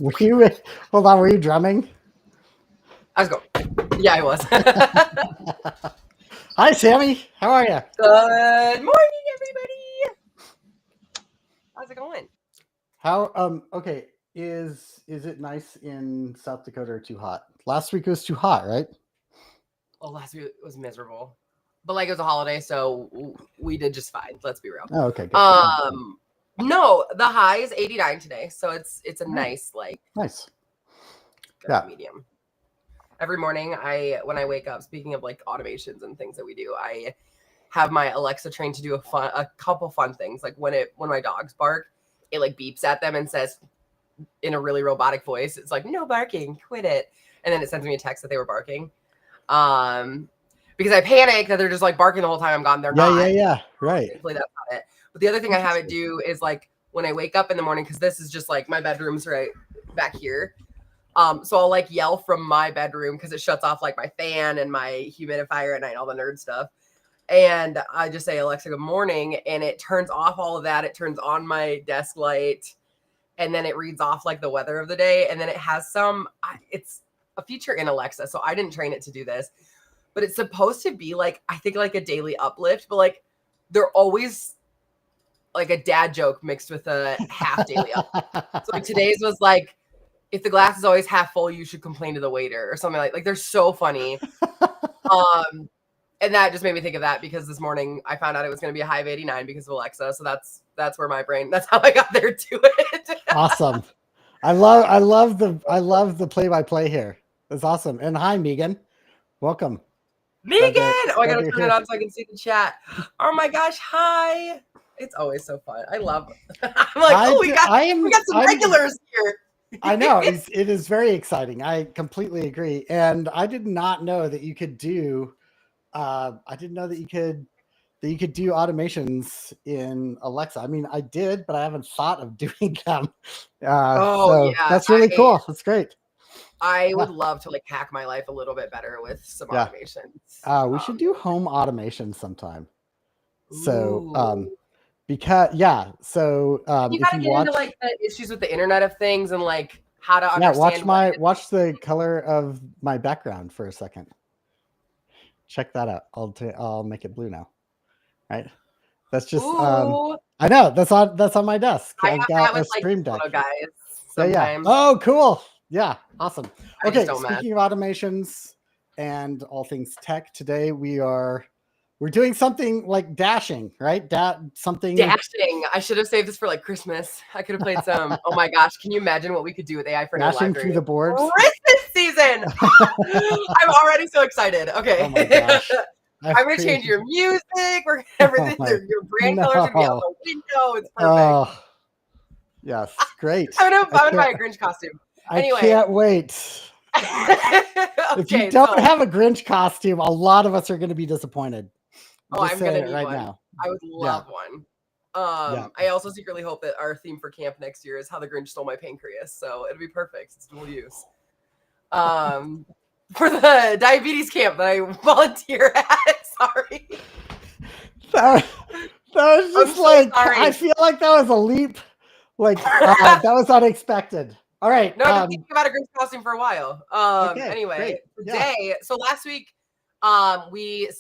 Were you, hold on, were you drumming? I was going. Yeah, I was. Hi, Sammy. How are you? Good morning, everybody. How's it going? Okay. Is it nice in South Dakota or too hot? Last week it was too hot, right? Well, last week was miserable, but like it was a holiday, so we did just fine. Let's be real. Oh, okay, good. No, the high is 89 today, so it's a nice nice. Yeah. Medium. Every morning, when I wake up, speaking of like automations and things that we do, I have my Alexa trained to do a couple fun things. Like when my dogs bark, it like beeps at them and says in a really robotic voice, it's like, no barking, quit it. And then it sends me a text that they were barking. Because I panic that they're just like barking the whole time I'm gone. They're not. Yeah. Right. Thankfully, that's not it. But the other thing I have it do is like when I wake up in the morning, because this is just like my bedroom's right back here. So I'll like yell from my bedroom because it shuts off like my fan and my humidifier at night, all the nerd stuff. And I just say, Alexa, good morning. And it turns off all of that. It turns on my desk light. And then it reads off like the weather of the day. And then it has it's a feature in Alexa. So I didn't train it to do this. But it's supposed to be like, I think like a daily uplift. But like, they're always like a dad joke mixed with a half daily uplift. So like today's was like, if the glass is always half full, you should complain to the waiter or something like they're so funny. And that just made me think of that because this morning I found out it was going to be a high of 89 because of Alexa. So that's where my brain, that's how I got there to it. Awesome. I love the play-by-play here. That's awesome. And hi, Megan. Welcome. Megan! Oh, I got to turn it on so I can see the chat. Oh my gosh. Hi. It's always so fun. I love it. I'm like, we got some regulars here. I know it is very exciting. I completely agree. And I did not know that you could do, I didn't know that you could do automations in Alexa. I mean, I did, but I haven't thought of doing them. Yeah, that's really cool. That's great. I would love to like hack my life a little bit better with some automations. We should do home automation sometime. So, because so you gotta get into like the issues with the Internet of Things and like how to understand. Watch the color of my background for a second. Check that out. I'll make it blue now. Right. That's just I know that's on my desk. I've got a Stream Deck. Guys, sometimes. Oh, cool. Yeah, awesome. Okay, speaking of automations and all things tech, today we're doing something like dashing, right? Dashing. I should have saved this for like Christmas. I could have played some. Oh my gosh, can you imagine what we could do with AI4AnyoneLIVE? Dashing through the boards. Christmas season. I'm already so excited. Okay. Oh my gosh. I'm gonna change your music. We're everything. Your brand colors are gonna be on the window. It's perfect. Oh, yes, great. I'm gonna buy a Grinch costume. Anyway. I can't wait. If you don't have a Grinch costume, a lot of us are going to be disappointed. I'm going to need one. Now. I would love one. I also secretly hope that our theme for camp next year is how the Grinch stole my pancreas. So it'll be perfect. It's dual use. For the diabetes camp that I volunteer at. Sorry. That was just sorry. I feel like that was a leap. Like that was unexpected. All right. No, I've been thinking about a Grinch costume for a while. Anyway, today, so last week, we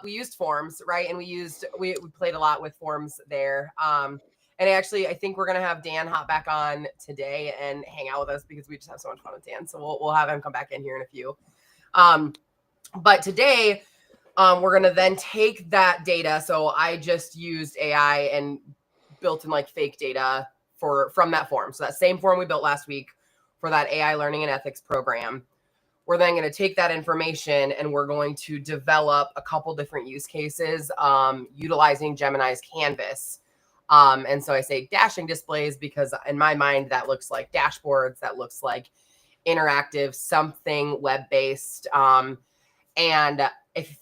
used forms, right? And we played a lot with forms there. And I think we're going to have Dan hop back on today and hang out with us because we just have so much fun with Dan. So we'll have him come back in here in a few. But today, we're going to then take that data. So I just used AI and built in like fake data from that form. So that same form we built last week for that AI learning and ethics program. We're then going to take that information and we're going to develop a couple different use cases utilizing Gemini's Canvas. And so I say dashing displays because in my mind, that looks like dashboards, that looks like interactive, something web-based. And if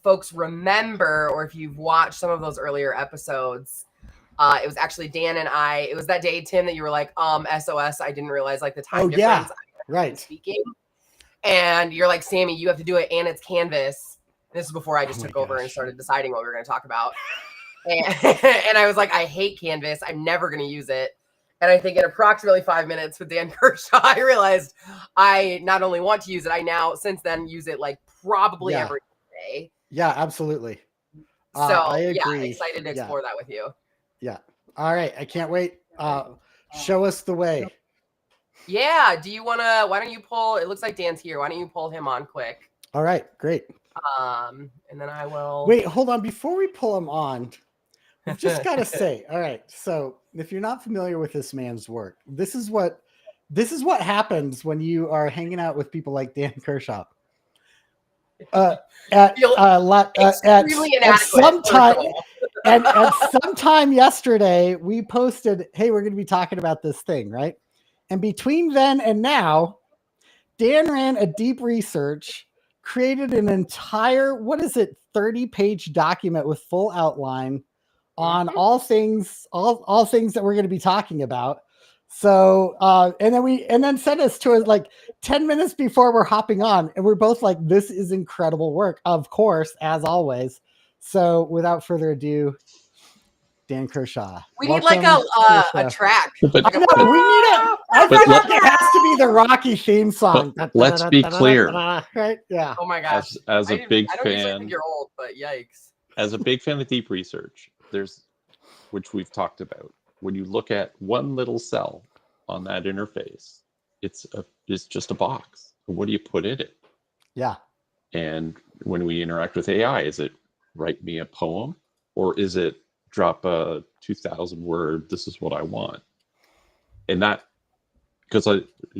folks remember, or if you've watched some of those earlier episodes, it was actually Dan and it was that day, Tim, that you were like, SOS. I didn't realize like the time difference. Yeah. Right. Speaking. And you're like, Sammy, you have to do it. And it's Canvas. And this is before I just took over and started deciding what we were going to talk about. And I was like, I hate Canvas. I'm never going to use it. And I think in approximately 5 minutes with Dan Kershaw, I realized I not only want to use it, I now since then use it like probably every day. Yeah, absolutely. So I agree. Excited to explore that with you. Yeah. All right. I can't wait. Show us the way. Yeah. Do you want to, why don't you pull, it looks like Dan's here. Why don't you pull him on quick? All right, great. And then I will. Wait, hold on. Before we pull him on, we've just got to say, all right. So if you're not familiar with this man's work, this is what happens when you are hanging out with people like Dan Kershaw. At sometime yesterday, we posted, hey, we're going to be talking about this thing, right? And between then and now, Dan ran a deep research, created an entire, 30-page document with full outline on all things that we're going to be talking about. So, and then sent us to it like 10 minutes before we're hopping on. And we're both like, this is incredible work, of course, as always. So without further ado, Dan Kershaw. We need like a track. We need it. I feel like it has to be the Rocky theme song. Let's be clear. Right? Yeah. Oh my gosh. As a big I don't fan, usually think you're old, but yikes. As a big fan of deep research, which we've talked about, when you look at one little cell on that interface, it's just a box. What do you put in it? Yeah. And when we interact with AI, is it write me a poem, or is it drop a 2,000 word, this is what I want? And that, because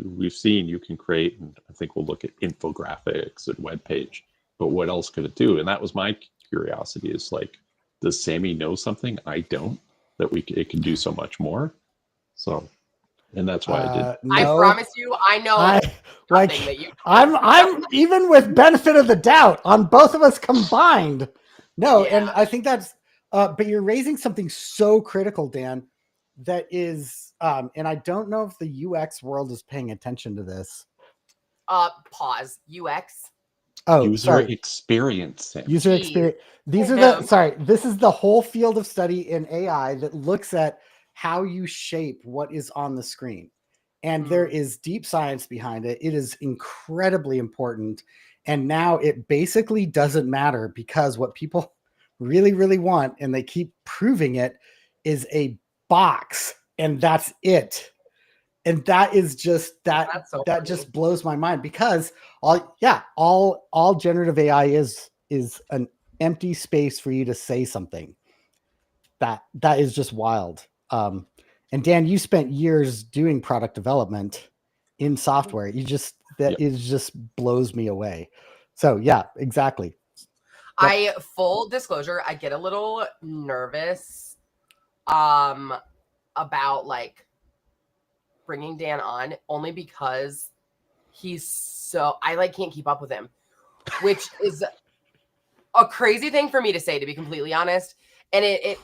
we've seen you can create, and I think we'll look at infographics and web page, but what else could it do? And that was my curiosity, is like, does Sami know something I don't, that it can do so much more? So, and that's why I did. No, I promise you, I know nothing that you. I'm even with benefit of the doubt on both of us combined. No, and I think that's. But you're raising something so critical, Dan, that is, and I don't know if the UX world is paying attention to this. Pause. UX. Oh, user experience. User experience. This is the whole field of study in AI that looks at how you shape what is on the screen. And there is deep science behind it. It is incredibly important. And now it basically doesn't matter, because what people really, really want, and they keep proving it, is a box, and that's it. And that is just that just blows my mind, because all generative AI is an empty space for you to say something. That is just wild. And Dan, you spent years doing product development in software. It just blows me away. So yeah, exactly. Full disclosure, I get a little nervous about like bringing Dan on, only because I can't keep up with him, which is a crazy thing for me to say, to be completely honest. And it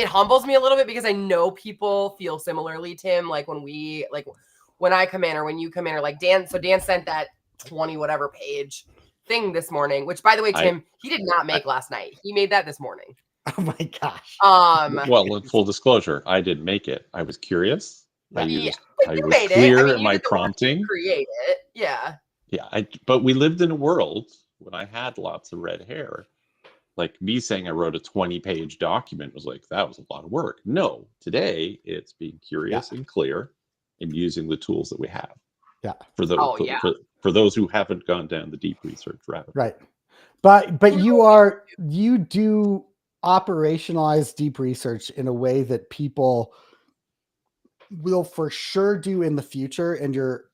humbles me a little bit, because I know people feel similarly, Tim, like when I come in or when you come in, or like Dan. So Dan sent that 20 whatever page thing this morning, which, by the way, Tim, he did not make last night. He made that this morning. Oh my gosh. Well, in full disclosure, I didn't make it. I was curious. I was clear in my prompting. Create it. Yeah. Yeah. But we lived in a world when I had lots of red hair. Like, me saying I wrote a 20-page document was like, that was a lot of work. No, today it's being curious and clear and using the tools that we have. Yeah. For those who haven't gone down the deep research rabbit. Right. But you do operationalize deep research in a way that people will for sure do in the future, and your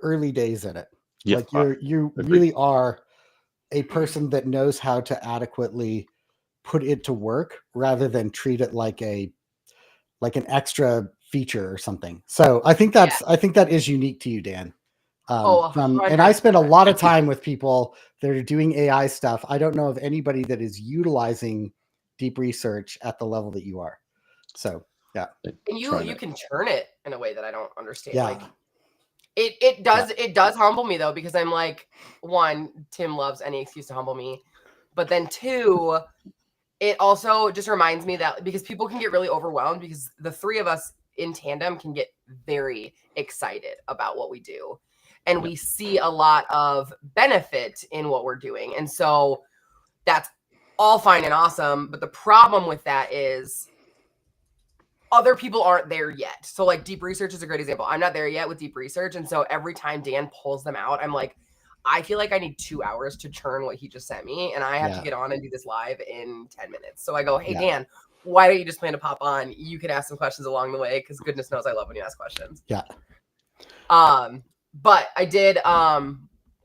early days in it. Yeah, like you really are a person that knows how to adequately put it to work, rather than treat it like an extra feature or something. So I think that is unique to you, Dan. And I spend a lot of time with people that are doing AI stuff. I don't know of anybody that is utilizing deep research at the level that you are. So yeah. And you can churn it in a way that I don't understand. Yeah. Like it does humble me, though, because I'm like, one, Tim loves any excuse to humble me. But then two, it also just reminds me that, because people can get really overwhelmed, because the three of us in tandem can get very excited about what we do. And we see a lot of benefit in what we're doing. And so that's all fine and awesome. But the problem with that is other people aren't there yet. So like deep research is a great example. I'm not there yet with deep research. And so every time Dan pulls them out, I'm like, I feel like I need 2 hours to churn what he just sent me. And I have to get on and do this live in 10 minutes. So I go, hey, Dan, why don't you just plan to pop on? You can ask some questions along the way, because goodness knows I love when you ask questions. Yeah. But I did,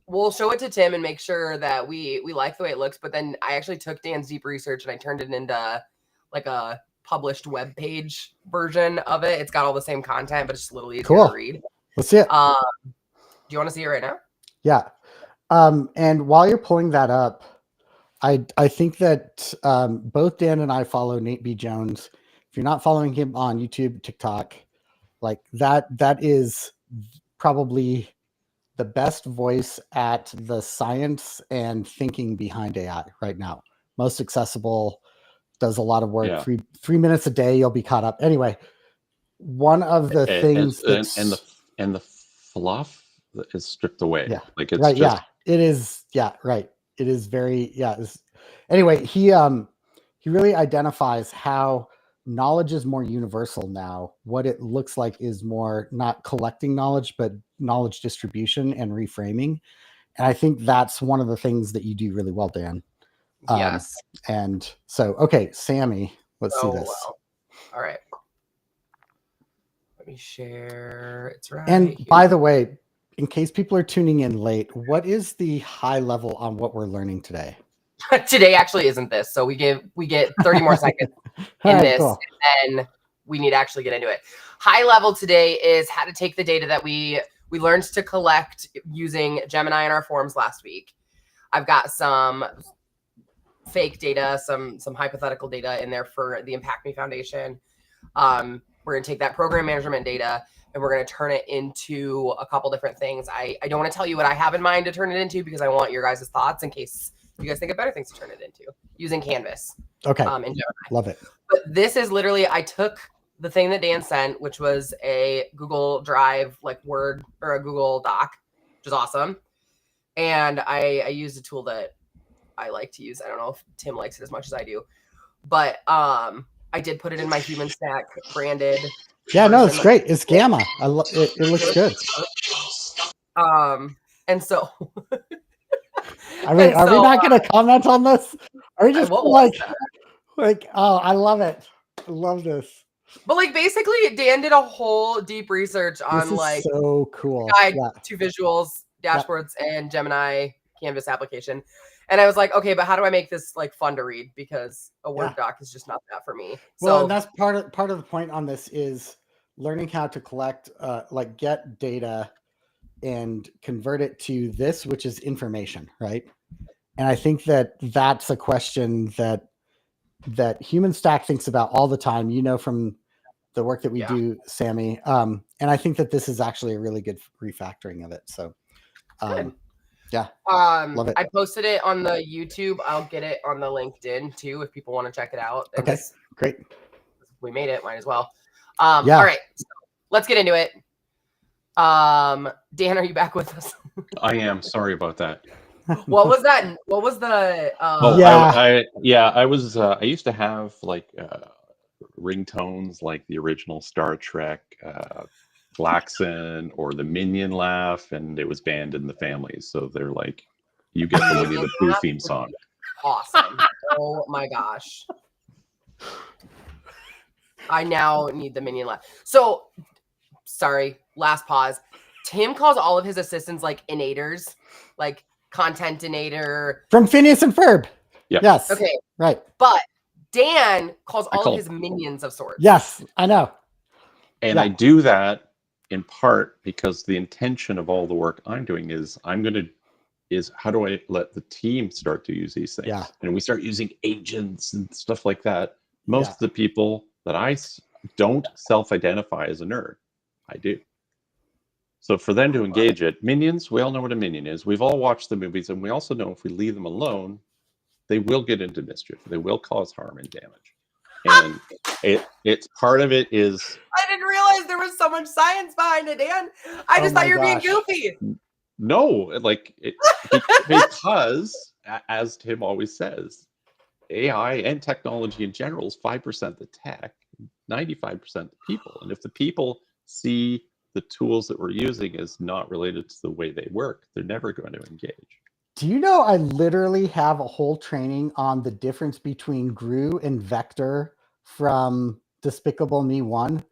we'll show it to Tim and make sure that we like the way it looks. But then I actually took Dan's deep research and I turned it into like a published web page version of it. It's got all the same content, but it's just a little easier to read. Let's see it. Do you want to see it right now? Yeah. And while you're pulling that up, I think that both Dan and I follow Nate B. Jones. If you're not following him on YouTube, TikTok, like that is probably the best voice at the science and thinking behind AI right now. Most accessible, does a lot of work. Yeah. 3 minutes a day, you'll be caught up. Anyway, one of the things and the fluff is stripped away. Yeah. Like it's right. just, It is. Yeah. Right. It is very. Yeah. Anyway, he really identifies how knowledge is more universal now. What it looks like is more not collecting knowledge, but knowledge distribution and reframing. And I think that's one of the things that you do really well, Dan. Yes. And so, okay, Sami, let's see this. Well. All right. Let me share. It's right. And here. by the way, in case people are tuning in late, what is the high level on what we're learning today? Today actually isn't this. So we get 30 more seconds in this, cool. And then we need to actually get into it. High level today is how to take the data that we learned to collect using Gemini in our forms last week. I've got some fake data, some hypothetical data in there for the Impact Me Foundation. We're going to take that program management data and we're going to turn it into a couple different things. I don't want to tell you what I have in mind to turn it into because I want your guys' thoughts in case you guys think of better things to turn it into using Canvas. Okay. In Gemini. Love it. But this is literally, I took the thing that Dan sent, which was a Google Drive, like Word or a Google Doc, which is awesome. And I used a tool that I like to use. I don't know if Tim likes it as much as I do, but I did put it in my Human Stack branded. Yeah, no, it's great. It's Gamma. I love it. It looks good. And so. Are we not going to comment on this? Are we just like, oh, I love it. I love this. But like basically Dan did a whole deep research on like so cool guide to visuals, dashboards, and Gemini Canvas application. And I was like, okay, but how do I make this like fun to read? Because a Word doc is just not that for me. Well, and that's part of the point on this is learning how to collect, like get data and convert it to this, which is information, right? And I think that that's a question that Human Stack thinks about all the time, from the work that we do, Sami. And I think that this is actually a really good refactoring of it. So yeah. Love it. I posted it on the YouTube. I'll get it on the LinkedIn too, if people want to check it out. And okay, great. We made it, might as well. All right, so let's get into it. Dan, are you back with us? I am. Sorry about that. What was that? What was the? I was. I used to have like ringtones, like the original Star Trek, Klaxon, or the Minion laugh, and it was banned in the family. So they're like, you get the Winnie the Pooh theme song. Awesome! Oh my gosh! I now need the Minion laugh. So. Sorry, last pause. Tim calls all of his assistants like innators, like contentinator. From Phineas and Ferb. Yep. Yes. Okay. Right. But Dan calls all of his minions of sorts. Yes, I know. And I do that in part because the intention of all the work I'm doing is how do I let the team start to use these things? Yeah. And we start using agents and stuff like that. Most of the people that I don't self-identify as a nerd. I do. So for them to engage it, minions, we all know what a minion is. We've all watched the movies, and we also know if we leave them alone, they will get into mischief. They will cause harm and damage. And it's part of it is. I didn't realize there was so much science behind it, Dan. I just thought you were being goofy. No, like because as Tim always says, AI and technology in general is 5% the tech, 95% the people. And if the people see the tools that we're using as not related to the way they work, they're never going to engage. Do you know I literally have a whole training on the difference between GRU and Vector from Despicable Me 1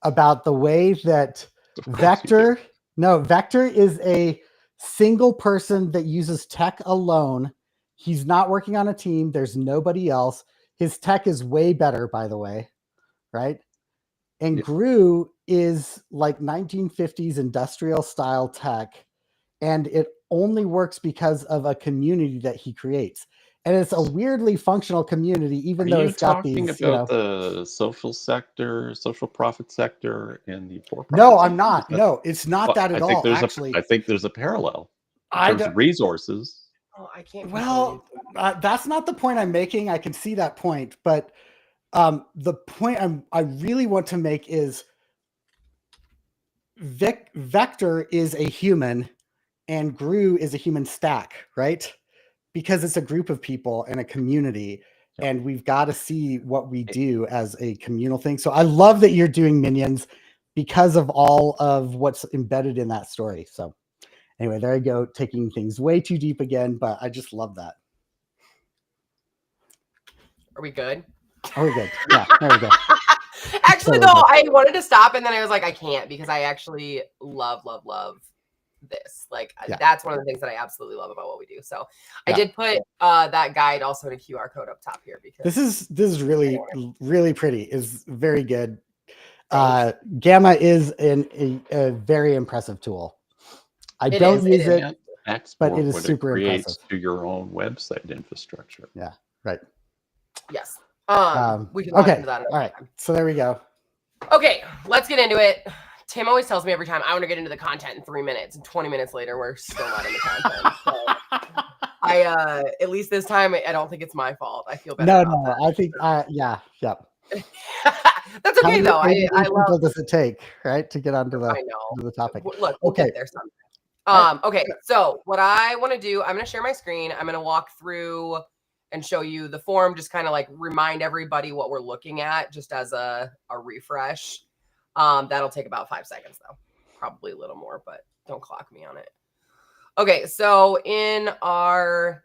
about the way that Vector is a single person that uses tech alone. He's not working on a team. There's nobody else. His tech is way better, by the way, right? And GRU is like 1950s industrial style tech, and it only works because of a community that he creates. And it's a weirdly functional community, even though it's got these, about the social sector, social profit sector, and the for-profit. No, I'm not. No, it's not that at all. Actually, I think there's a parallel in terms of resources. Oh, I can't. Well, that's not the point I'm making. I can see that point, but the point I really want to make is Vector is a human and GRU is a human stack, right? Because it's a group of people and a community, and we've got to see what we do as a communal thing. So I love that you're doing Minions because of all of what's embedded in that story. So anyway, there I go, taking things way too deep again, but I just love that. Are we good? Are we good? Yeah, there we go. Actually, though, I wanted to stop, and then I was like, I can't, because I actually love this. Like, that's one of the things that I absolutely love about what we do. So I did put that guide also in a QR code up top here, because this is really, really pretty. Is very good. Gamma is a very impressive tool. I don't use it, but it is super impressive to your own website infrastructure. Yeah, right. Yes. We can log into that. All right. So there we go. Okay, let's get into it. Tim always tells me every time I want to get into the content in 3 minutes, and 20 minutes later, we're still not in the content. So at least this time, I don't think it's my fault. I feel better. No, I think, yeah. That's okay, though. I love. Does it take, right, to get onto the topic? Look, we'll get there sometime. Okay, so what I want to do, I'm going to share my screen. I'm going to walk through and show you the form, just kind of like remind everybody what we're looking at, just as a refresh. That'll take about 5 seconds, though. Probably a little more, but don't clock me on it. Okay, so in our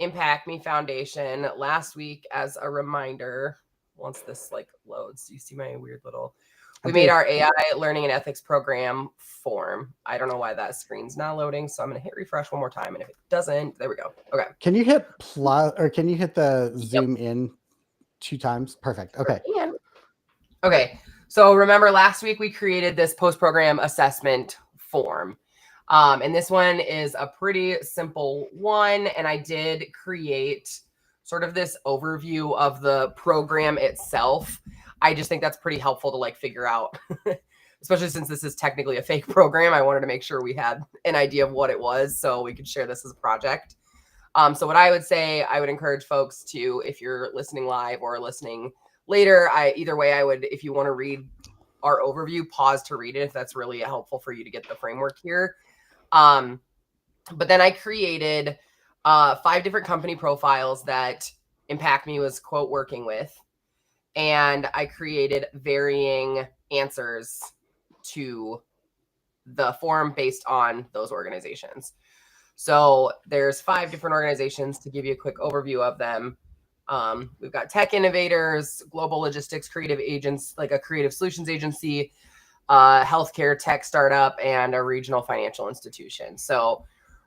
Impact Me Foundation last week, as a reminder, once this like loads, you see my weird little, we made our AI learning and ethics program form. I don't know why that screen's not loading, so I'm going to hit refresh one more time, and if it doesn't, there we go. Okay. Can you hit plus, or can you hit the zoom in 2 times? Perfect. Okay. Okay. So remember last week we created this post-program assessment form. And this one is a pretty simple one. And I did create sort of this overview of the program itself. I just think that's pretty helpful to like figure out, especially since this is technically a fake program. I wanted to make sure we had an idea of what it was so we could share this as a project. So what I would say, I would encourage folks to, if you're listening live or listening later, either way, I would, if you want to read our overview, pause to read it if that's really helpful for you to get the framework here. But then I created 5 different company profiles that Impact Me was, quote, working with. And I created varying answers to the form based on those organizations. So there's 5 different organizations to give you a quick overview of them. We've got tech innovators, global logistics, creative agents, like a creative solutions agency, healthcare tech startup, and a regional financial institution. So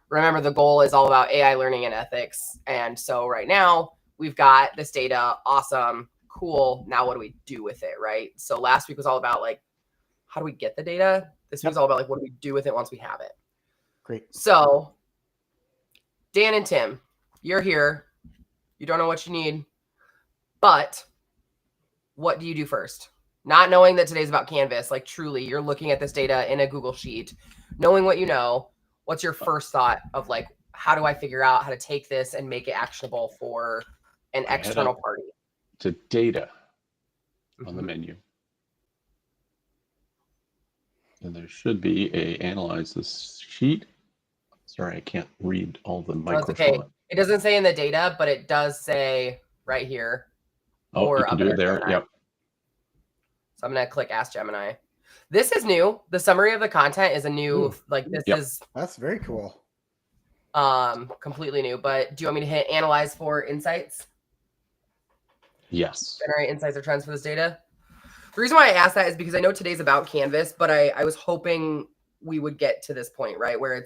remember, the goal is all about AI learning and ethics. And so right now we've got this data. Awesome. Cool. Now what do we do with it? Right. So last week was all about like, how do we get the data? This week's all about like, what do we do with it once we have it? Great. So Dan and Tim, you're here. You don't know what you need, but what do you do first? Not knowing that today's about Canvas, like truly you're looking at this data in a Google Sheet, knowing what you know, what's your first thought of like, how do I figure out how to take this and make it actionable for an external party? To data. on the menu. And there should be a analyze this sheet. Sorry, I can't read all the micro okay. It doesn't say in the data, but it does say right here. Oh, you can do it there. Gemini. Yep. So I'm going to click Ask Gemini. This is new. The summary of the content is a new, is. That's very cool. Completely new. But do you want me to hit Analyze for Insights? Yes. Generate insights or trends for this data? The reason why I asked that is because I know today's about Canvas, but I was hoping we would get to this point, right? Where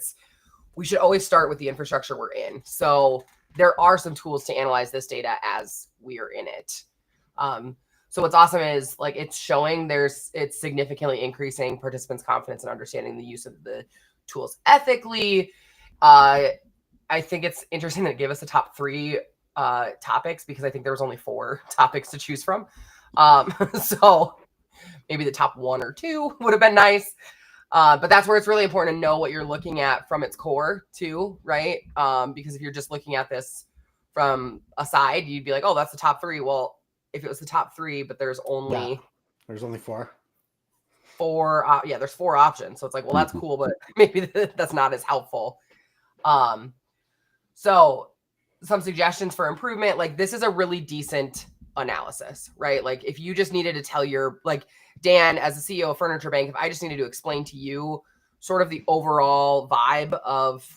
we should always start with the infrastructure we're in. So there are some tools to analyze this data as we are in it. So what's awesome is it's showing it's significantly increasing participants' confidence in understanding the use of the tools ethically. I think it's interesting that it gave us the top 3 topics because I think there was only 4 topics to choose from. So maybe the top 1 or 2 would have been nice. But that's where it's really important to know what you're looking at from its core too, right? Because if you're just looking at this from a side, you'd be like, oh, that's the top 3. Well, if it was the top 3, but there's only 4. 4, there's 4 options. So it's like, well, that's cool, but maybe that's not as helpful. So some suggestions for improvement, this is a really decent analysis, right? If you just needed to tell Dan, as the CEO of Furniture Bank, if I just needed to explain to you sort of the overall vibe of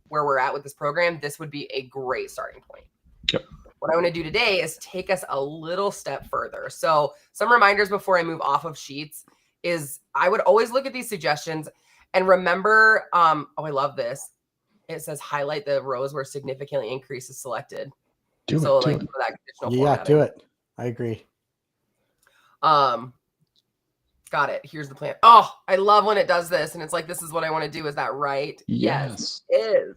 where we're at with this program, this would be a great starting point. Yep. What I want to do today is take us a little step further. So some reminders before I move off of Sheets is I would always look at these suggestions and remember, I love this. It says highlight the rows where significantly increase is selected. Do so it. for that conditional formatting. Do it. I agree. Got it. Here's the plan. Oh, I love when it does this. And it's this is what I want to do. Is that right? Yes. It is.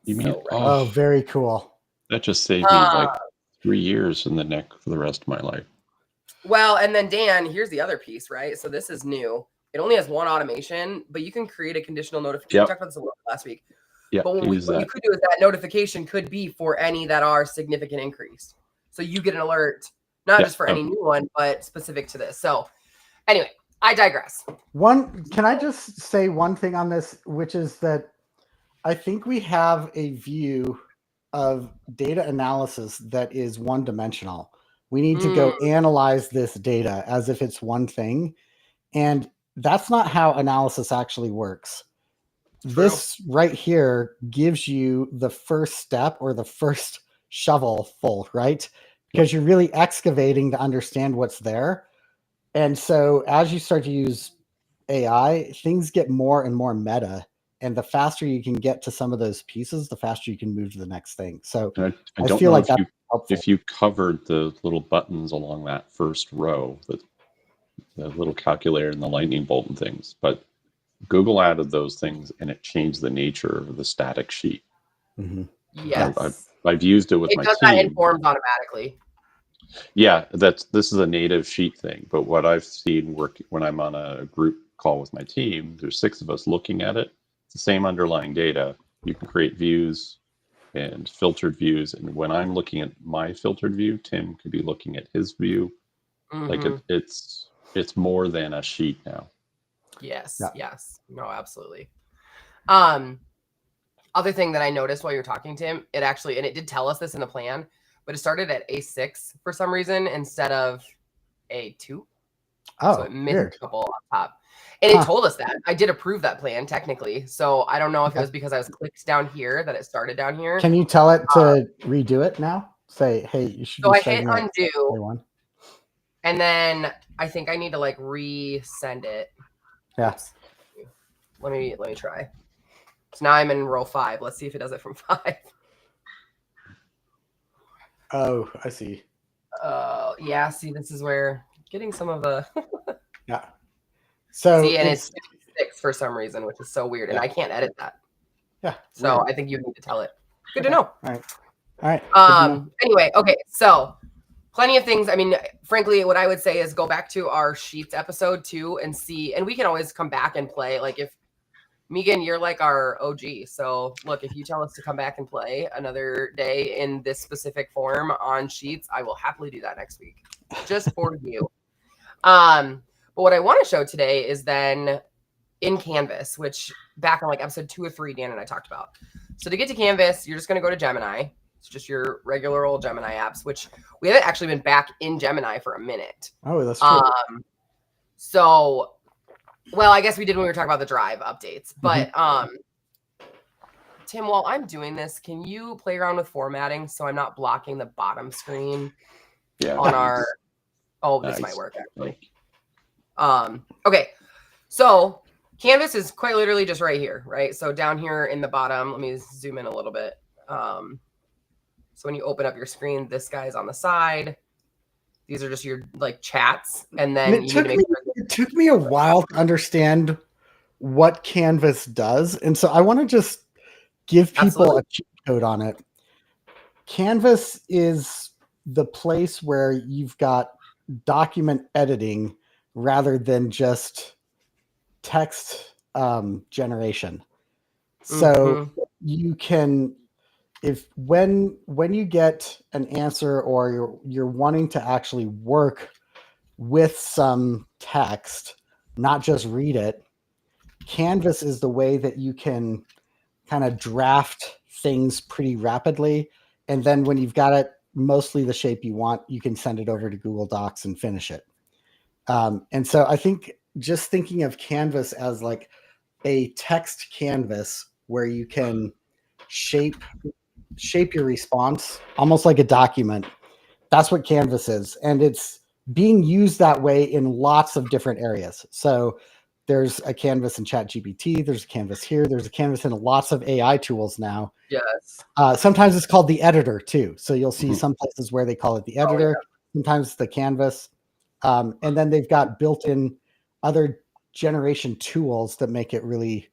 You mean, right. Oh, very cool. That just saved me 3 years in the neck for the rest of my life. Well, and then Dan, here's the other piece, right? So this is new. It only has 1 automation, but you can create a conditional notification. We talked about this a little last week. Yeah. But what you could do is that notification could be for any that are significant increase. So you get an alert, not just for any new one, but specific to this. So anyway, I digress. Can I just say one thing on this, which is that I think we have a view of data analysis that is one-dimensional. We need to go analyze this data as if it's one thing. And that's not how analysis actually works. True. This right here gives you the first step or the first shovel full, right? Because you're really excavating to understand what's there. And so as you start to use AI, things get more and more meta. And the faster you can get to some of those pieces, the faster you can move to the next thing. So I don't feel like that's helpful. If you covered the little buttons along that first row, the little calculator and the lightning bolt and things, but Google added those things and it changed the nature of the static sheet. Mm-hmm. Yes. I've used it with my team. It does that informed automatically. Yeah, this is a native sheet thing. But what I've seen work when I'm on a group call with my team, there's 6 of us looking at it. It's the same underlying data. You can create views and filtered views. And when I'm looking at my filtered view, Tim could be looking at his view. It's more than a sheet now. Yes. Yes. No, absolutely. Other thing that I noticed while you're talking, Tim, it did tell us this in the plan, but it started at A6 for some reason instead of A2. Oh, so it missed a couple up top. And it told us that. I did approve that plan technically. So I don't know if it was because I was clicked down here that it started down here. Can you tell it to redo it now? Say, hey, you should. So I hit undo. And then I think I need to resend it. Yes. Let me try. So now I'm in row 5. Let's see if it does it from 5. Oh, I see. Yeah. See, this is where getting some of the. Yeah. So see, and it's 6 for some reason, which is so weird, and I can't edit that. Yeah. So weird. I think you need to tell it. Good to know. All right. Anyway, okay. So plenty of things. I mean, frankly, what I would say is go back to our Sheets episode too and see, and we can always come back and play. If Megan, you're our OG. So look, if you tell us to come back and play another day in this specific form on Sheets, I will happily do that next week just for you. But what I want to show today is then in Canvas, which back on like episode 2 or 3, Dan and I talked about. So to get to Canvas, you're just going to go to Gemini. It's just your regular old Gemini apps, which we haven't actually been back in Gemini for a minute. Oh, that's true. So, well, I guess we did when we were talking about the Drive updates. But Tim, while I'm doing this, can you play around with formatting so I'm not blocking the bottom screen on our... Oh, this might work, actually. Okay, so Canvas is quite literally just right here, right? So down here in the bottom, let me zoom in a little bit. So when you open up your screen, this guy's on the side. These are just your like chats, and then it took me a while to understand what Canvas does, and so I want to just give people a cheat code on it. Canvas is the place where you've got document editing rather than just text generation. So you can, when you get an answer or you're wanting to actually work with some text, not just read it, Canvas is the way that you can kind of draft things pretty rapidly. And then when you've got it mostly the shape you want, you can send it over to Google Docs and finish it. And so I think just thinking of Canvas as like a text canvas where you can shape your response almost like a document. That's what Canvas is. And it's being used that way in lots of different areas. So there's a Canvas in ChatGPT. There's a Canvas here. There's a Canvas in lots of AI tools now. Yes. Sometimes it's called the editor too. So you'll see some places where they call it the editor. Sometimes the Canvas. And then they've got built-in other generation tools that make it really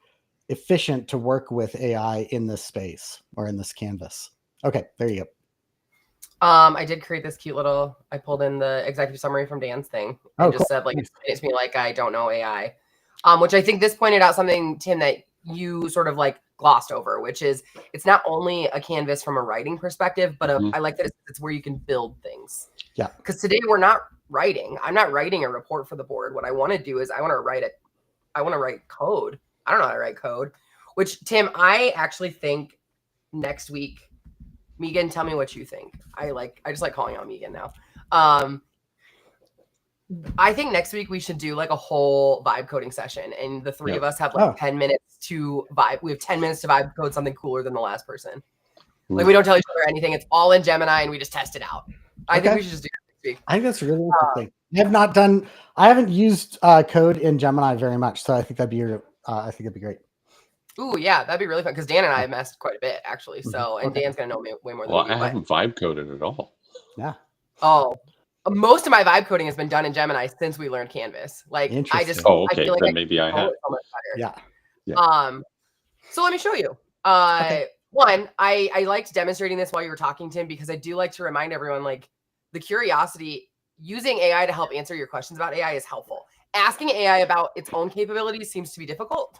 efficient to work with AI in this space or in this canvas. Okay, there you go. I did create this cute little, I pulled in the executive summary from Dan's thing and just said like, it's me like I don't know AI, which I think this pointed out something, Tim, that you sort of like glossed over, which is it's not only a canvas from a writing perspective, but I like that it's where you can build things. Yeah. Because today we're not writing. I'm not writing a report for the board. What I want to do is I want to write code. I don't know how to write code, which Tim, I actually think next week, Megan, tell me what you think. I just like calling out Megan now. I think next week we should do like a whole vibe coding session, and the three of us have like 10 minutes to vibe. We have 10 minutes to vibe code something cooler than the last person. Like we don't tell each other anything. It's all in Gemini and we just test it out. I think we should just do that next week. I think that's really interesting. I haven't used code in Gemini very much, so I think that'd be great. Ooh, yeah, that'd be really fun because Dan and I have messed quite a bit actually. So, and Dan's gonna know me way more than me. I haven't vibe coded at all. Yeah. Oh, most of my vibe coding has been done in Gemini since we learned Canvas. Like I just, I feel like then maybe I have. So much better. Yeah. So let me show you. One, I liked demonstrating this while you were talking, Tim, because I do like to remind everyone like the curiosity. Using AI to help answer your questions about AI is helpful. Asking AI about its own capabilities seems to be difficult.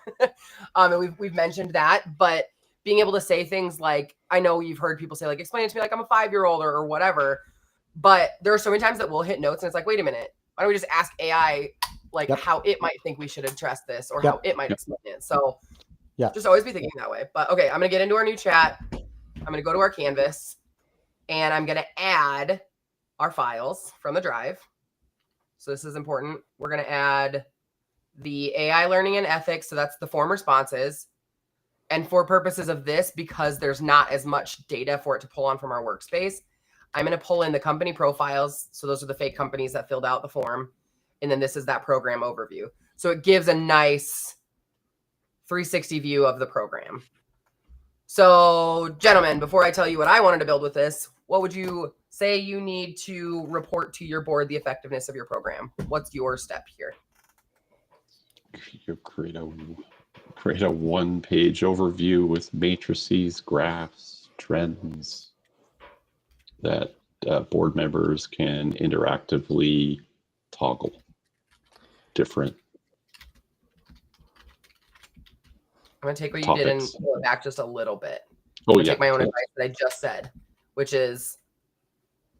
And we've mentioned that, but being able to say things like, I know you've heard people say like, explain it to me like I'm a 5-year-old or whatever, but there are so many times that we'll hit notes and it's like, wait a minute, why don't we just ask AI like how it might think we should address this or how it might explain it. So just always be thinking that way. But okay, I'm gonna get into our new chat. I'm gonna go to our Canvas and I'm gonna add our files from the drive. So this is important. We're going to add the AI learning and ethics. So that's the form responses. And for purposes of this, because there's not as much data for it to pull on from our workspace, I'm going to pull in the company profiles. So those are the fake companies that filled out the form. And then this is that program overview. So it gives a nice 360 view of the program. So gentlemen, before I tell you what I wanted to build with this, what would you say you need to report to your board the effectiveness of your program? What's your step here? You create a one-page overview with matrices, graphs, trends that board members can interactively toggle different. I'm going to take what you did and pull it back just a little bit. Oh, take my own advice that I just said, which is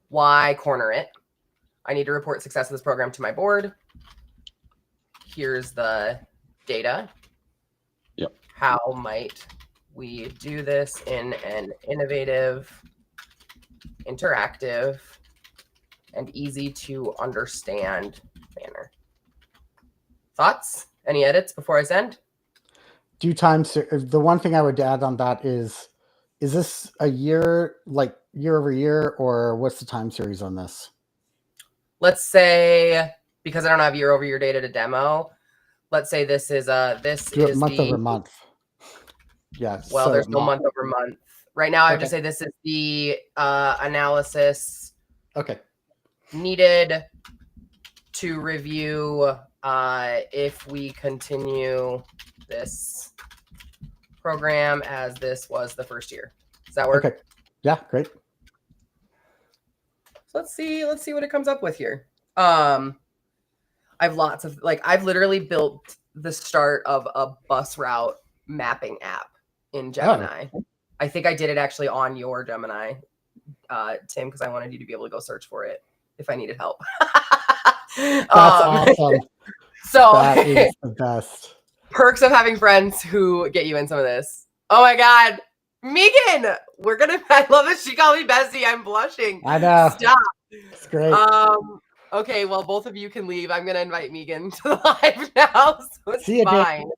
why corner it? I need to report success of this program to my board. Here's the data. Yep. How might we do this in an innovative, interactive, and easy to understand manner? Thoughts? Any edits before I send? Due time. The one thing I would add on that is this a year, like year over year, or what's the time series on this? Let's say, because I don't have year over year data to demo, let's say this is month over month. Yeah. Well, there's no month over month. Right now, I would just say this is the analysis needed to review if we continue this program as this was the first year. Does that work? Okay. Yeah, great. So let's see what it comes up with here. I have lots of, like, I've literally built the start of a bus route mapping app in Gemini. Oh. I think I did it actually on your Gemini, Tim, because I wanted you to be able to go search for it if I needed help. That's awesome. So that is the best. Perks of having friends who get you in some of this. Oh my God. Megan, I love that she called me Bessie. I'm blushing. I know. Stop. It's great. Okay, well, both of you can leave. I'm gonna invite Megan to the live now, so it's fine.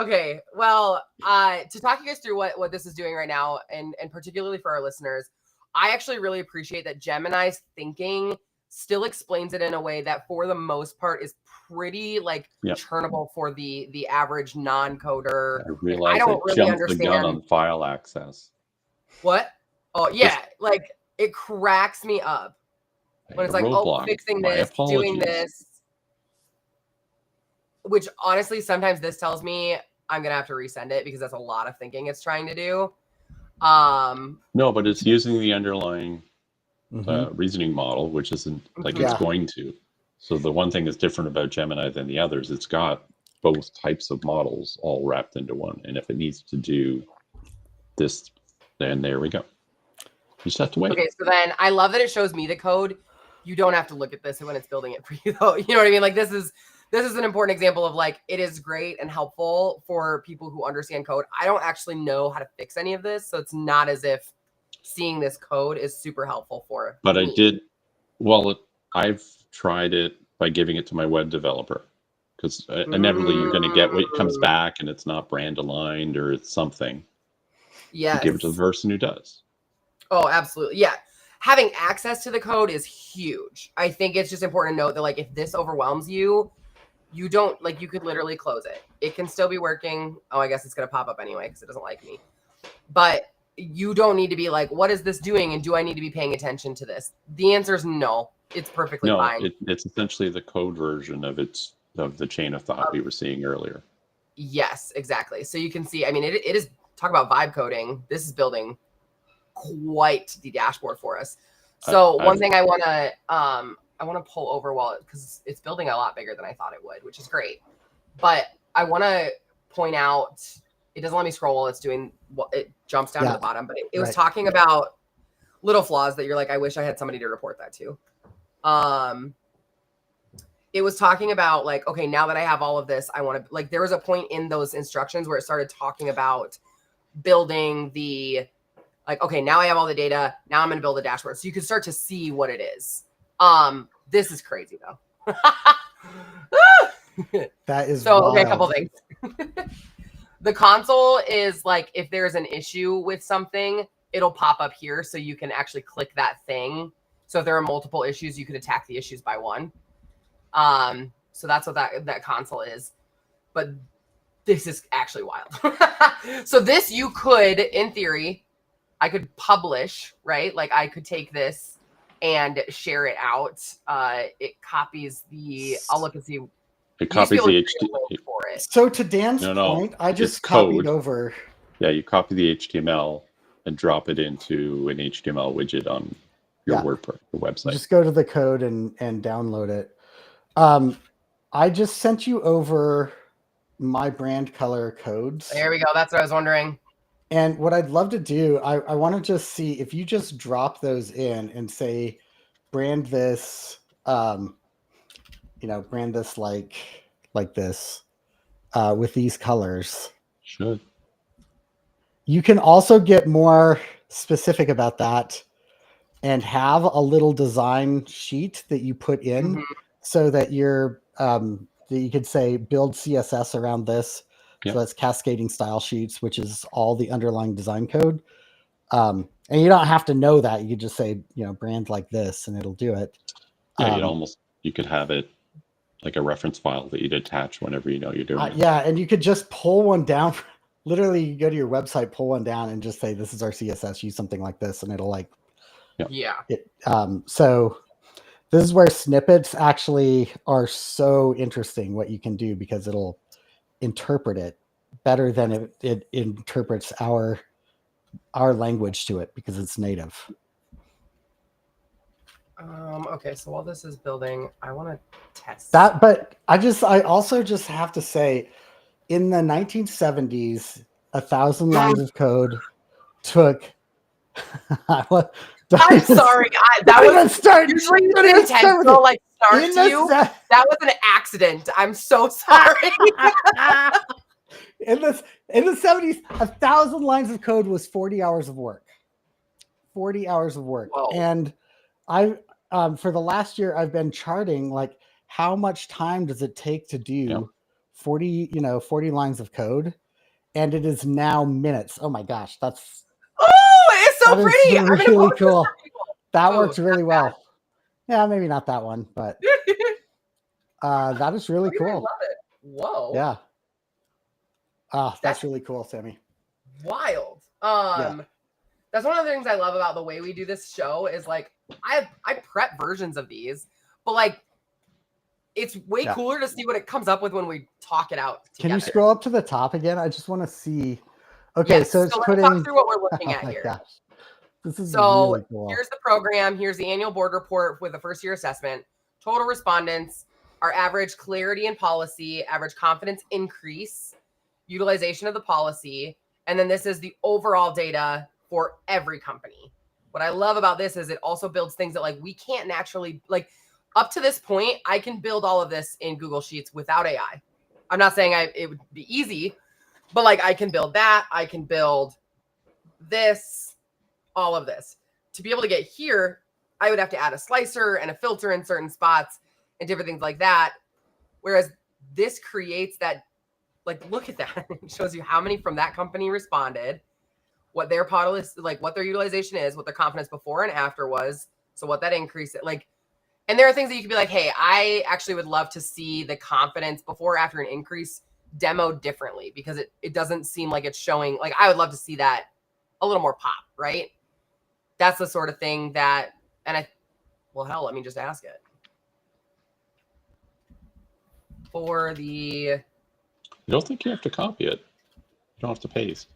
Okay, well, to talk you guys through what this is doing right now, and particularly for our listeners, I actually really appreciate that Gemini's thinking still explains it in a way that, for the most part, is pretty churnable for the average non-coder. I realize I don't really understand the gun on file access. What? Oh yeah, like it cracks me up when it's like, oh, fixing this, doing this. Which honestly, sometimes this tells me I'm gonna have to resend it because that's a lot of thinking it's trying to do. No, but it's using the underlying reasoning model, which isn't like it's going to. So the one thing that's different about Gemini than the others, it's got both types of models all wrapped into one. And if it needs to do this, then there we go. You just have to wait. Okay, so then I love that it shows me the code. You don't have to look at this when it's building it for you, though. You know what I mean? Like this is an important example of, like, it is great and helpful for people who understand code. I don't actually know how to fix any of this, so it's not as if seeing this code is super helpful for But me. I did, well, I've tried it by giving it to my web developer, because inevitably you're going to get what comes back and it's not brand aligned or it's something. Yes. You give it to the person who does. Oh, absolutely. Yeah. Having access to the code is huge. I think it's just important to note that, like, if this overwhelms you, you don't, like, you could literally close it. It can still be working. Oh, I guess it's going to pop up anyway because it doesn't like me. But you don't need to be like, what is this doing? And do I need to be paying attention to this? The answer is no. It's perfectly fine. It's essentially the code version of the chain of thought we were seeing earlier. Yes, exactly. So you can see, I mean, it is, talk about vibe coding. This is building quite the dashboard for us. So one thing I want to pull over because it's building a lot bigger than I thought it would, which is great. But I want to point out, it doesn't let me scroll while it's doing what it jumps down to the bottom, but it was talking about little flaws that you're like, I wish I had somebody to report that to. It was talking about, like, okay, now that I have all of this, I want to, like, there was a point in those instructions where it started talking about building the, like, okay, now I have all the data. Now I'm going to build a dashboard. So you can start to see what it is. This is crazy though. That is so, wild. Okay, a couple things. The console is like, if there's an issue with something, it'll pop up here. So you can actually click that thing. So if there are multiple issues, you could attack the issues by one. So that's what that console is. But this is actually wild. So this, you could, in theory, I could publish, right? Like I could take this and share it out. It copies the, I'll look and see. It copies the HTML. So to Dan's point, I just copied over. Yeah, you copy the HTML and drop it into an HTML widget on your WordPress website. Just go to the code and download it. I just sent you over my brand color codes. There we go. That's what I was wondering. And what I'd love to do, I want to just see if you just drop those in and say, brand this, brand this like this with these colors. Should. You can also get more specific about that and have a little design sheet that you put in so that you're that you could say build CSS around this. So that's cascading style sheets, which is all the underlying design code. And you don't have to know that. You could just say, brand like this, and it'll do it. Yeah, you could have it like a reference file that you'd attach whenever you know you're doing it. Yeah, and you could just pull one down. Literally, you go to your website, pull one down, and just say, "This is our CSS. Use something like this," and it'll like. Yeah. So this is where snippets actually are so interesting. What you can do because it'll interpret it better than it interprets our language to it because it's native. Okay, so while this is building, I want to test that, but I also just have to say, in the 1970s, 1,000 lines of code took. I'm sorry, that was usually intentional, like start you. That was an accident. I'm so sorry. In the 70s, 1,000 lines of code was 40 hours of work. 40 hours of work. Whoa. And I for the last year I've been charting like how much time does it take to do 40 lines of code, and it is now minutes. Oh my gosh, that's it's so pretty. Really cool. That works really well. Yeah, maybe not that one, but that is really cool. I love it. Whoa. Yeah. That's really cool, Sammy. Wild. That's one of the things I love about the way we do this show is like I prep versions of these, but like it's way cooler to see what it comes up with when we talk it out together. Can you scroll up to the top again? I just want to see. Okay, yes, so it's let's talk through what we're looking at here. Gosh. This is so really cool. Here's the program. Here's the annual board report with the first year assessment, total respondents, our average clarity and policy, average confidence increase, utilization of the policy, and then this is the overall data for every company. What I love about this is it also builds things that like we can't naturally, like up to this point, I can build all of this in Google Sheets without AI. I'm not saying it would be easy, but like I can build that. I can build this, all of this. To be able to get here, I would have to add a slicer and a filter in certain spots and different things like that. Whereas this creates that, like, look at that. It shows you how many from that company responded, what their model is, like what their utilization is, what their confidence before and after was. So what that increase, like, and there are things that you could be like, hey, I actually would love to see the confidence before, after an increase demoed differently because it doesn't seem like it's showing, like, I would love to see that a little more pop, right? That's the sort of thing that, and well, hell, let me just ask it. For the... You don't think you have to copy it? You don't have to paste.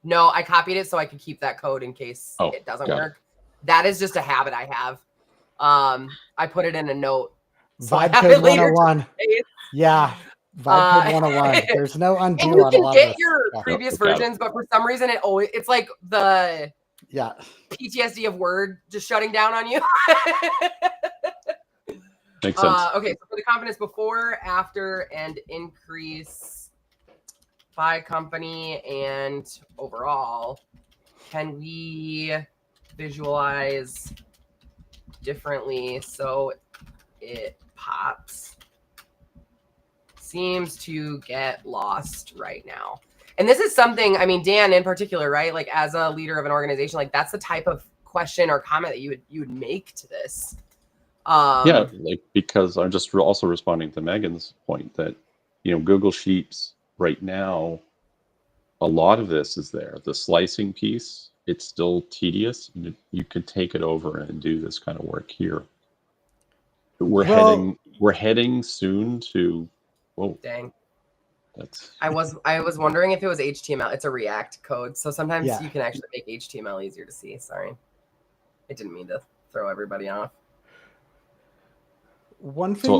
No, I copied it so I could keep that code in case it doesn't work. That is just a habit I have. I put it in a note. So Vibe Code 101. Yeah. Vibe Code 101. There's no undo and you on a lot of this. You can get your previous versions, but for some reason it's like the PTSD of Word just shutting down on you. Makes sense. Okay, so for the confidence before, after, and increase by company and overall, can we visualize differently so it pops? Seems to get lost right now. And this is something, I mean, Dan in particular, right? Like as a leader of an organization, like that's the type of question or comment that you would make to this. Yeah, like because I'm just also responding to Megan's point that, Google Sheets right now, a lot of this is there. The slicing piece, it's still tedious. You could take it over and do this kind of work here. We're heading soon to. Whoa! Dang. That's. I was wondering if it was HTML. It's a React code, so sometimes you can actually make HTML easier to see. Sorry, I didn't mean to throw everybody off. One thing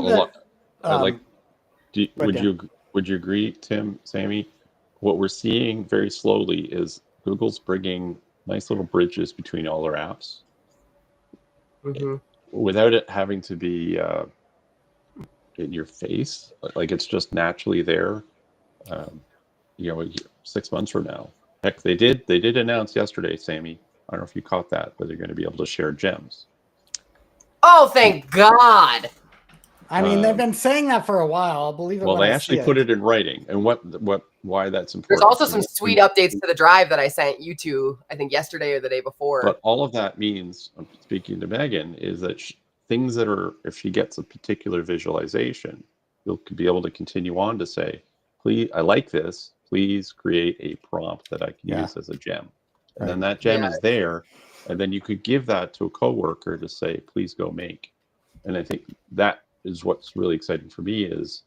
would you agree, Tim, Sammy? What we're seeing very slowly is Google's bringing nice little bridges between all their apps. without it having to be in your face. Like it's just naturally there. 6 months from now. Heck, they did announce yesterday, Sammy. I don't know if you caught that, but they're going to be able to share gems. Oh, thank God. I mean, they've been saying that for a while. I'll believe it. Well, when they I actually see put it in writing, and why that's important. There's also some sweet updates to the drive that I sent you to, I think yesterday or the day before. But all of that means, I'm speaking to Megan, is that things that are, if she gets a particular visualization, you'll be able to continue on to say, please, I like this. Please create a prompt that I can use as a gem. And then that gem is there. And then you could give that to a coworker to say, please go make. And I think that is what's really exciting for me is,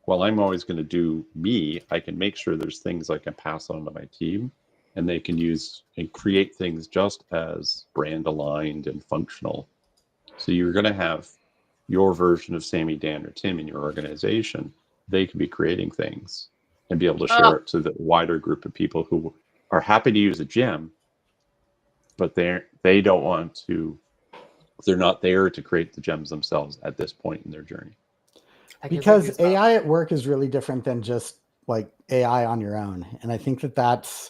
while I'm always going to do me, I can make sure there's things I can pass on to my team, and they can use and create things just as brand aligned and functional. So you're going to have your version of Sammy, Dan, or Tim in your organization. They can be creating things and be able to share it to the wider group of people who are happy to use a gem, but they don't want to. They're not there to create the gems themselves at this point in their journey. Because AI at work is really different than just like AI on your own. And I think that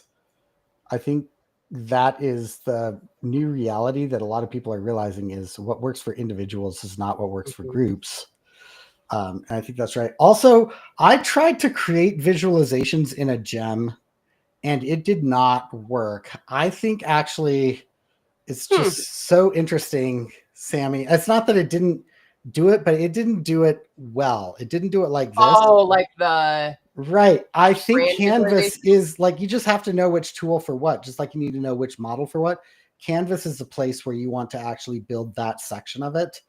is the new reality that a lot of people are realizing is what works for individuals is not what works for groups. And I think that's right. Also, I tried to create visualizations in a gem and it did not work. I think actually it's just so interesting, Sammy. It's not that it didn't do it, but it didn't do it well. It didn't do it like this. Oh, like the... Right. I think Canvas is like, you just have to know which tool for what, just like you need to know which model for what. Canvas is the place where you want to actually build that section of it.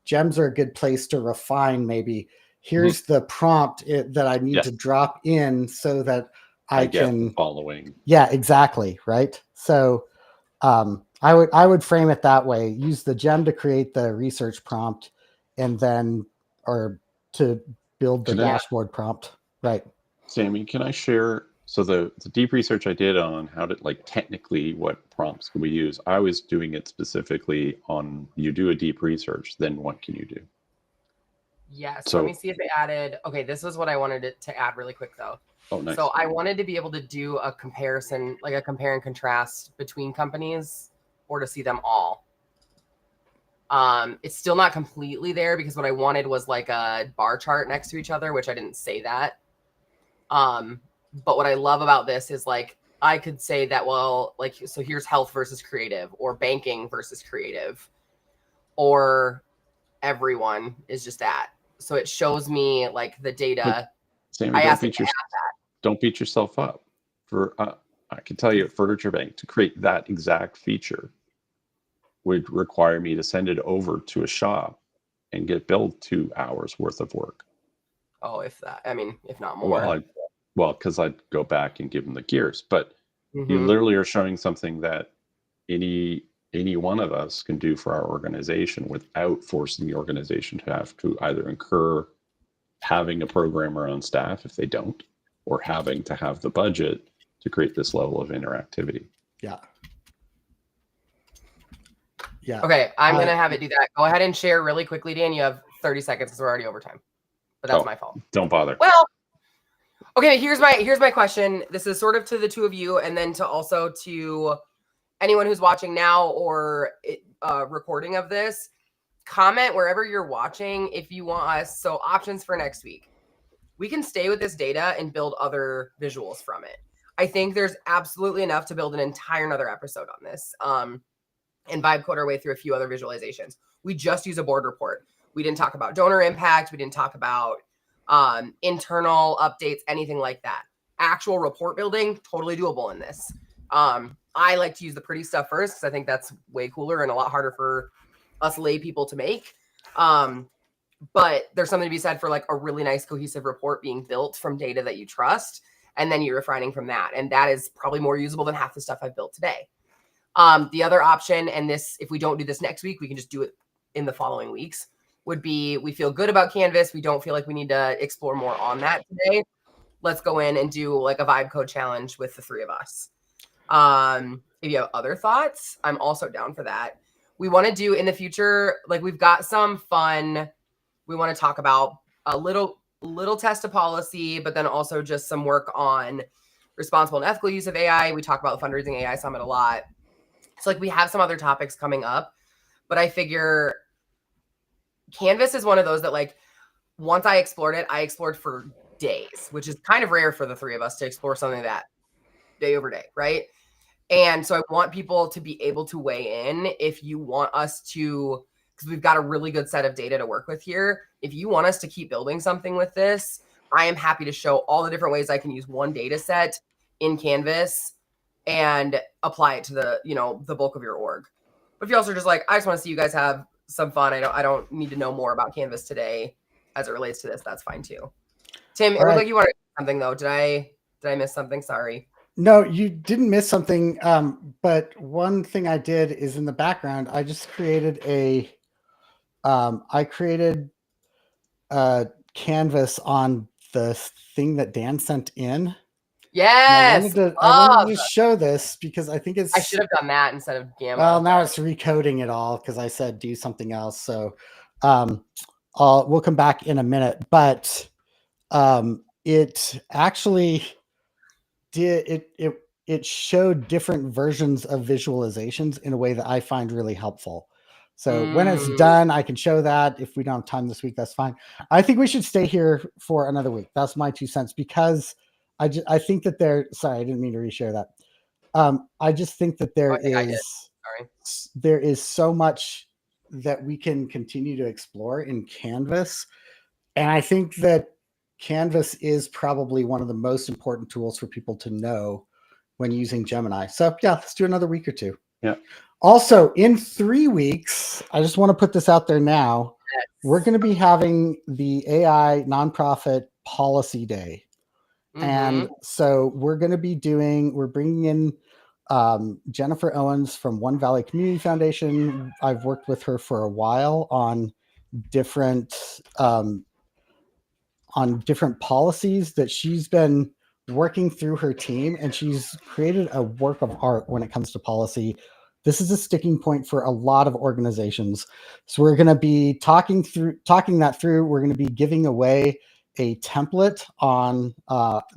Gems are a good place to refine maybe. Here's the prompt that I need to drop in so that I can... the following. Yeah, exactly. Right. So I would frame it that way. Use the gem to create the research prompt and then, or to build the dashboard prompt. Right. Sammy, can I share? So the deep research I did on how to, like, technically what prompts can we use, I was doing it specifically on, you do a deep research, then what can you do? Yes. So, let me see if they added. Okay, this was what I wanted to add really quick though. Oh, nice. So I wanted to be able to do a comparison, like a compare and contrast between companies, or to see them all. It's still not completely there because what I wanted was like a bar chart next to each other, which I didn't say that. But what I love about this is, like, I could say that, well, like, so here's health versus creative, or banking versus creative, or everyone is just that. So it shows me like the data. Sammy, don't beat yourself up. I can tell you at Furniture Bank, to create that exact feature would require me to send it over to a shop and get billed 2 hours worth of work. Oh, if that, I mean, if not more. Well, because I'd go back and give them the gears, but you literally are showing something that any one of us can do for our organization without forcing the organization to have to either incur having a programmer on staff if they don't, or having to have the budget to create this level of interactivity. Yeah. Yeah. Okay, I'm going to have it do that. Go ahead and share really quickly, Dan. You have 30 seconds because we're already over time. But that's my fault. Don't bother. Well, okay, here's my question. This is sort of to the two of you, and then to anyone who's watching now or recording of this. Comment wherever you're watching if you want us. So options for next week. We can stay with this data and build other visuals from it. I think there's absolutely enough to build an entire another episode on this. And vibe code our way through a few other visualizations. We just use a board report. We didn't talk about donor impact. We didn't talk about internal updates, anything like that. Actual report building, totally doable in this. I like to use the pretty stuff first because I think that's way cooler and a lot harder for us lay people to make. But there's something to be said for like a really nice cohesive report being built from data that you trust, and then you're refining from that. And that is probably more usable than half the stuff I've built today. The other option, and this, if we don't do this next week, we can just do it in the following weeks, would be, we feel good about Canvas. We don't feel like we need to explore more on that today. Let's go in and do like a vibe code challenge with the three of us. If you have other thoughts, I'm also down for that. we want to do in the future, like we've got some fun. We want to talk about a little test of policy, but then also just some work on responsible and ethical use of AI. We talk about the Fundraising AI Summit a lot. So like we have some other topics coming up, but I figure Canvas is one of those that like, once I explored it, I explored for days, which is kind of rare for the three of us to explore something that day over day, right? And so I want people to be able to weigh in if you want us to, because we've got a really good set of data to work with here. If you want us to keep building something with this, I am happy to show all the different ways I can use one data set in Canvas and apply it to the, the bulk of your org. But if you also just like, I just want to see you guys have some fun. I don't need to know more about Canvas today as it relates to this. That's fine too. Tim, it looked like you wanted something though. Did I miss something? Sorry. No, you didn't miss something. But one thing I did is in the background, I just created a canvas on the thing that Dan sent in. Yes. I wanted to show this because I think I should have done that instead of Gamma. Well, now it's recoding it all because I said do something else. So we'll come back in a minute, but it actually it showed different versions of visualizations in a way that I find really helpful. So when it's done, I can show that. If we don't have time this week, that's fine. I think we should stay here for another week. That's my 2 cents because I think that sorry, I didn't mean to reshare that. I just think that there is so much that we can continue to explore in Canvas. And I think that Canvas is probably one of the most important tools for people to know when using Gemini. So yeah, let's do another week or two. Yeah. Also, in 3 weeks, I just want to put this out there now. Yes. We're going to be having the AI Nonprofit Policy Day. And so we're bringing in Jennifer Owens from One Valley Community Foundation. I've worked with her for a while on different policies that she's been working through her team, and she's created a work of art when it comes to policy. This is a sticking point for a lot of organizations. So we're going to be talking that through. We're going to be giving away a template on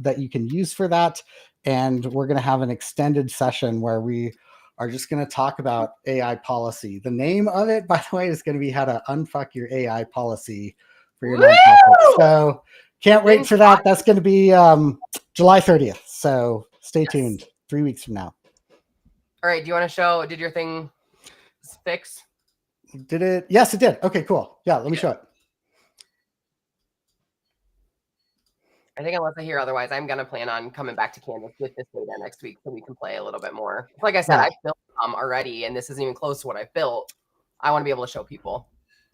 that you can use for that. And we're going to have an extended session where we are just going to talk about AI policy. The name of it, by the way, is going to be how to unfuck your AI policy for your nonprofit. So can't wait for that. That's going to be July 30th. So stay tuned 3 weeks from now. All right. Do you want to show, did your thing fix? Did it? Yes, it did. Okay, cool. Yeah, let me show it. I think unless I hear otherwise, I'm going to plan on coming back to Canvas with this data next week so we can play a little bit more. Like I said, I've built already, and this isn't even close to what I've built. I want to be able to show people.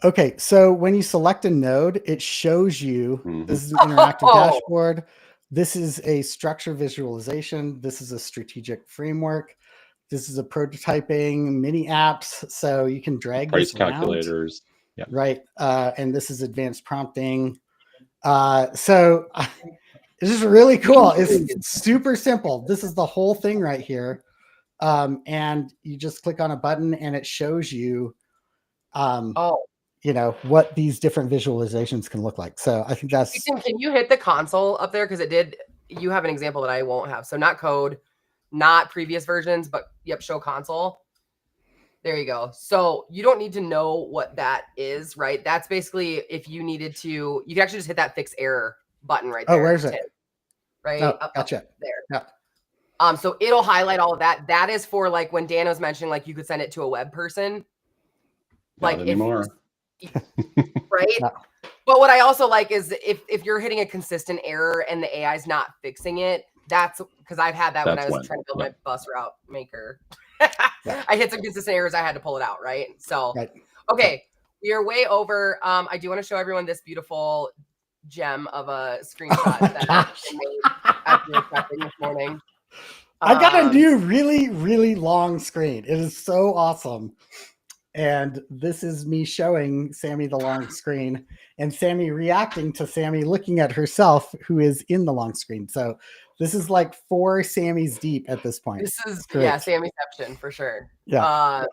Okay, so when you select a node, it shows you, this is an interactive dashboard. This is a structure visualization. This is a strategic framework. This is a prototyping mini apps. So you can drag price this around. Calculators. Yeah. Right. And this is advanced prompting. So this is really cool. It's super simple. This is the whole thing right here. And you just click on a button and it shows you, what these different visualizations can look like. So I think that's... Can you hit the console up there? Because you have an example that I won't have. So not code, not previous versions, but show console. There you go. So you don't need to know what that is, right? That's basically if you needed to, you can actually just hit that fix error button right there. Oh, where's it? Right? Oh, gotcha. Up there. Yeah. So it'll highlight all of that. That is for like when Dan was mentioning, like you could send it to a web person. Not anymore. Right? Yeah. But what I also like is if you're hitting a consistent error and the AI is not fixing it, that's because I've had that when I was trying to build my bus route maker. I hit some consistent errors. I had to pull it out. Right. So, okay. We are way over. I do want to show everyone this beautiful gem of a screenshot that I made after prepping this morning. I got a new really, really long screen. It is so awesome. And this is me showing Sami the long screen and Sami reacting to Sami looking at herself who is in the long screen. So this is like 4 Samis deep at this point. This is, Samiception for sure. Yeah.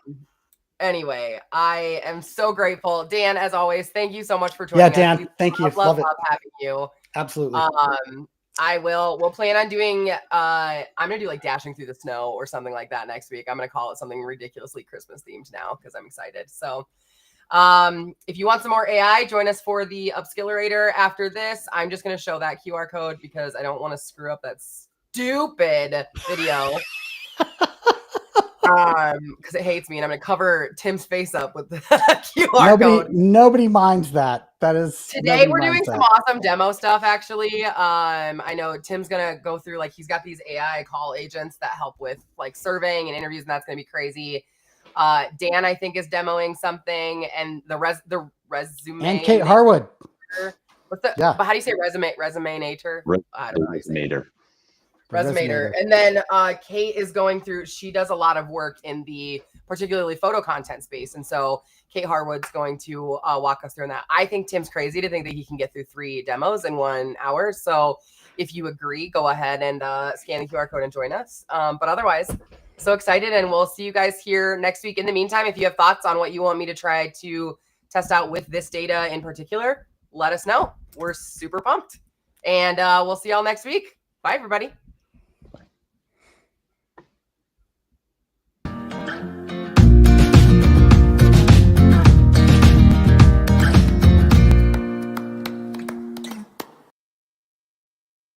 Anyway, I am so grateful. Dan, as always, thank you so much for joining us. Yeah, Dan, thank you. Love having you. Absolutely. We'll plan on doing, I'm going to do like Dashing Through the Snow or something like that next week. I'm going to call it something ridiculously Christmas themed now because I'm excited. So if you want some more AI, join us for the Upskillerator after this. I'm just going to show that QR code because I don't want to screw up that stupid video. Because it hates me, and I'm going to cover Tim's face up with the QR code. Nobody minds that. That is today we're doing some awesome demo stuff. Actually, I know Tim's going to go through, like, he's got these AI call agents that help with like surveying and interviews, and that's going to be crazy. Dan, I think, is demoing something, and the resume, and Kate Harwood. What's the? Yeah. But how do you say resume? Resume-nator. Resumator. And then Kate is going through, she does a lot of work in the particularly photo content space. And so Kate Harwood's going to walk us through that. I think Tim's crazy to think that he can get through 3 demos in 1 hour. So if you agree, go ahead and scan the QR code and join us. But otherwise, so excited, and we'll see you guys here next week. In the meantime, if you have thoughts on what you want me to try to test out with this data in particular, let us know. We're super pumped. And we'll see y'all next week. Bye, everybody.